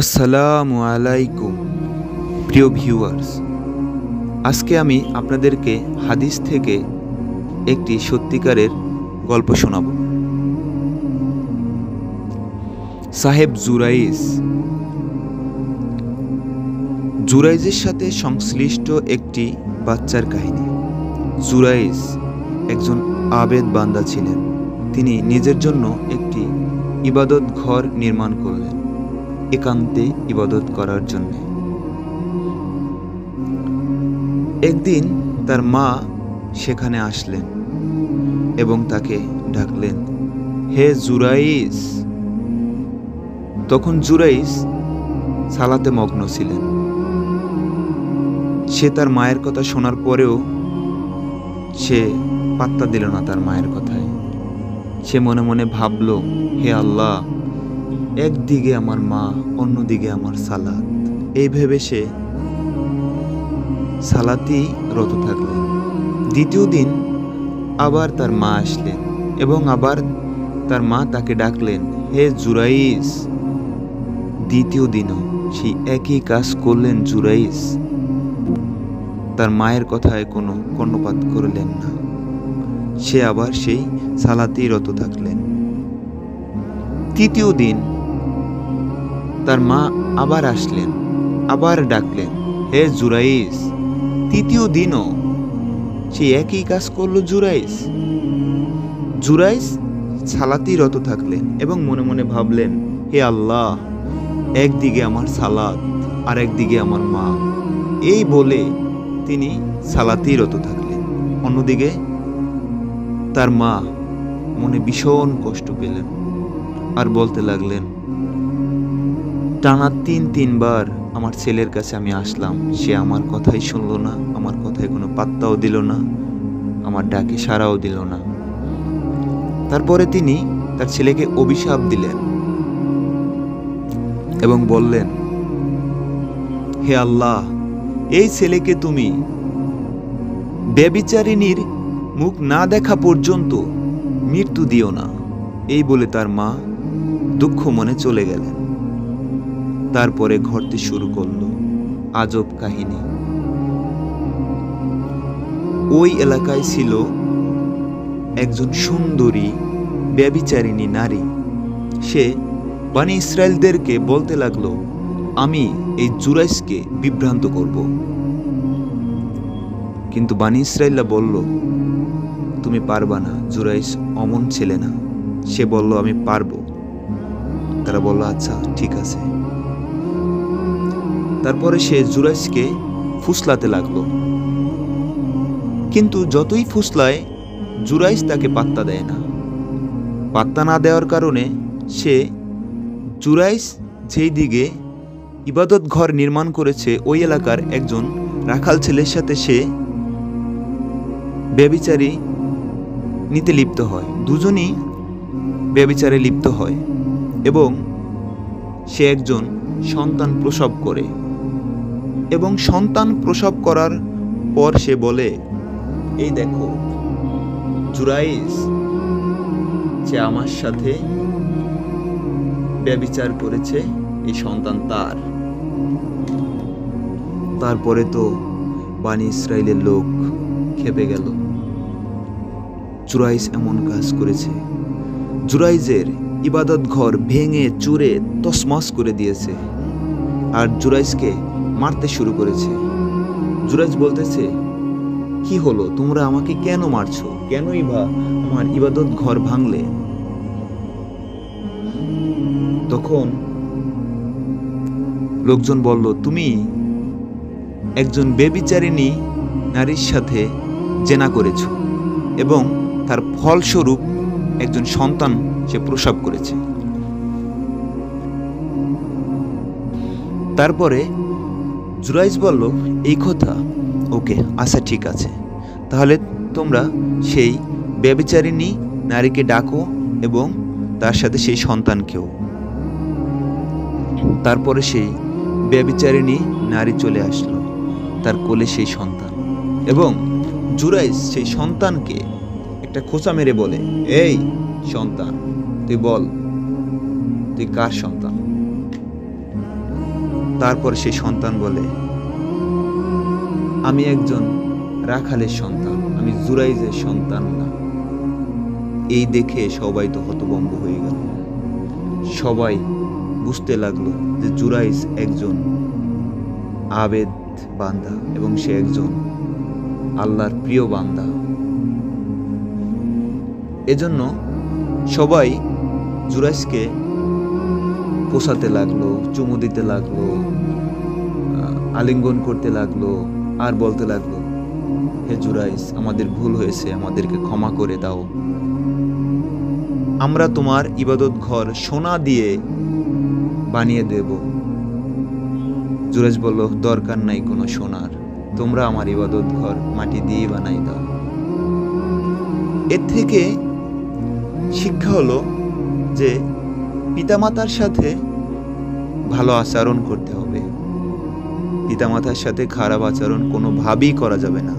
আসসালামু আলাইকুম প্রিয় ভিউয়ার্স, আজকে আমি আপনাদেরকে হাদিস থেকে একটি সত্যিকারের গল্প শোনাব। সাহেব জুরাইজের সাথে সংশ্লিষ্ট একটি বাচ্চার কাহিনী। জুরাইজ একজন আবেদ বান্দা ছিলেন। তিনি নিজের জন্য একটি ইবাদত ঘর নির্মাণ করলেন, একান্তে ইবাদত করার জন্য। একদিন তার মা সেখানে আসলেন এবং তাকে ডাকলেন, হে জুরাইজ। তখন জুরাইজ সালাতে মগ্ন ছিলেন। সে তার মায়ের কথা শোনার পরেও সে পাত্তা দিল না তার মায়ের কথায়। সে মনে মনে ভাবল, হে আল্লাহ, একদিকে আমার মা, অন্যদিকে আমার সালাত। এই ভেবে সে সালাতেই রত থাকলেন। দ্বিতীয় দিন আবার তার মা আসলেন এবং আবার তার মা তাকে ডাকলেন, হে জুরাইজ। দ্বিতীয় দিনও সেই একই কাজ করলেন জুরাইজ। তার মায়ের কথায় কোনো কর্ণপাত করলেন না। সে আবার সেই সালাতেই রত থাকলেন। তৃতীয় দিন তার মা আবার আসলেন, আবার ডাকলেন, হে জুরাইজ। তৃতীয় দিনও সে একই কাজ করলো জুরাইজ। জুরাইজ সালাতেই রত থাকলেন এবং মনে মনে ভাবলেন, হে আল্লাহ, একদিকে আমার সালাত আর একদিকে আমার মা। এই বলে তিনি সালাতেই রত থাকলেন। অন্যদিকে তার মা মনে ভীষণ কষ্ট পেলেন আর বলতে লাগলেন, টানা তিনবার আমার ছেলের কাছে আমি আসলাম, সে আমার কথাই শুনলো না, আমার কথায় কোনো পাত্তাও দিল না, আমার ডাকে সাড়াও দিল না। তারপরে তিনি তার ছেলেকে অভিশাপ দিলেন এবং বললেন, হে আল্লাহ, এই ছেলেকে তুমি ব্যভিচারিণীর মুখ না দেখা পর্যন্ত মৃত্যু দিও না। এই বলে তার মা দুঃখ মনে চলে গেলেন। তারপরে ঘটতে শুরু করলো আজব কাহিনী। ওই এলাকায় ছিল একজন সুন্দরী ব্যভিচারিণী নারী। সে বনী ইসরায়েলদেরকে বলতে লাগলো, আমি এই জুরাইজকে বিভ্রান্ত করব। কিন্তু বনী ইসরায়েলরা বলল, তুমি পারবা না, জুরাইজ অমন ছেলে না। সে বলল, আমি পারবো। তারা বলল, আচ্ছা ঠিক আছে। তারপরে সে জুরাইজকে ফুসলাতে লাগলো, কিন্তু যতই ফুসলায় জুরাইজ তাকে পাত্তা দেয় না। পাত্তা না দেওয়ার কারণে সে জুরাইজ যেই দিকে ইবাদত ঘর নির্মাণ করেছে ওই এলাকার একজন রাখাল ছেলের সাথে সে ব্যভিচারী নিতে লিপ্ত হয়। দুজনই ব্যভিচারে লিপ্ত হয় এবং সে একজন সন্তান প্রসব করে এবং সন্তান প্রসব করার পর সে বলে, এই দেখো জুরাইজ, সে আমার সাথে ব্যভিচার করেছে, এই সন্তান তার। তারপরে তো বনী ইসরায়েলের লোক খেপে গেল। জুরাইজ এমন কাজ করেছে। জুরাইজের ইবাদত ঘর ভেঙে চুরে তছনছ করে দিয়েছে আর জুরাইজকে মারতে শুরু করেছে। জুরাইজ বলতেছে, কি হলো, তোমরা আমাকে কেন মারছো? কেনই বা আমার ইবাদত ঘর ভাঙলে? তখন লোকজন বলল, তুমি একজন ব্যভিচারিণী নারীর সাথে জেনা করেছো এবং তার ফলস্বরূপ একজন সন্তান সে প্রসব করেছে। তারপরে জুরাইজ বলল, এই কথা, ওকে, আচ্ছা ঠিক আছে, তাহলে তোমরা সেই ব্যভিচারিণী নারীকে ডাকো এবং তার সাথে সেই সন্তানকেও। তারপরে সেই ব্যভিচারিণী নারী চলে আসলো, তার কোলে সেই সন্তান, এবং জুরাইজ সেই সন্তানকে একটা খোঁচা মেরে বলে, এই সন্তান, তুই বল তুই কার সন্তান? তারপর সেই সন্তান বলে, আমি একজন রাখালের সন্তান, আমি জুরাইজের সন্তান না। এই দেখে সবাই তো হতভম্ব হয়ে গেল। সবাই বুঝতে লাগলো যে জুরাইজ একজন আবেদ বান্দা এবং সে একজন আল্লাহর প্রিয় বান্দা। এজন্য সবাই জুরাইজকে পোষাতে লাগলো, চুমু দিতে লাগলো, আলিঙ্গন করতে লাগলো, আর বলতে লাগলো, হে জুরাইজ, আমাদের ভুল হয়েছে, আমাদেরকে ক্ষমা করে দাও। আমরা তোমার ইবাদত ঘর সোনা দিয়ে বানিয়ে দেব। জুরাইজ বলল, দরকার নাই কোনো সোনার, তোমরা আমার ইবাদত ঘর মাটি দিয়ে বানাই দাও। এর থেকে শিক্ষা হলো যে পিতামাতার সাথে ভালো আচরণ করতে হবে, পিতামাতার সাথে খারাপ আচরণ কোনোভাবেই করা যাবে না।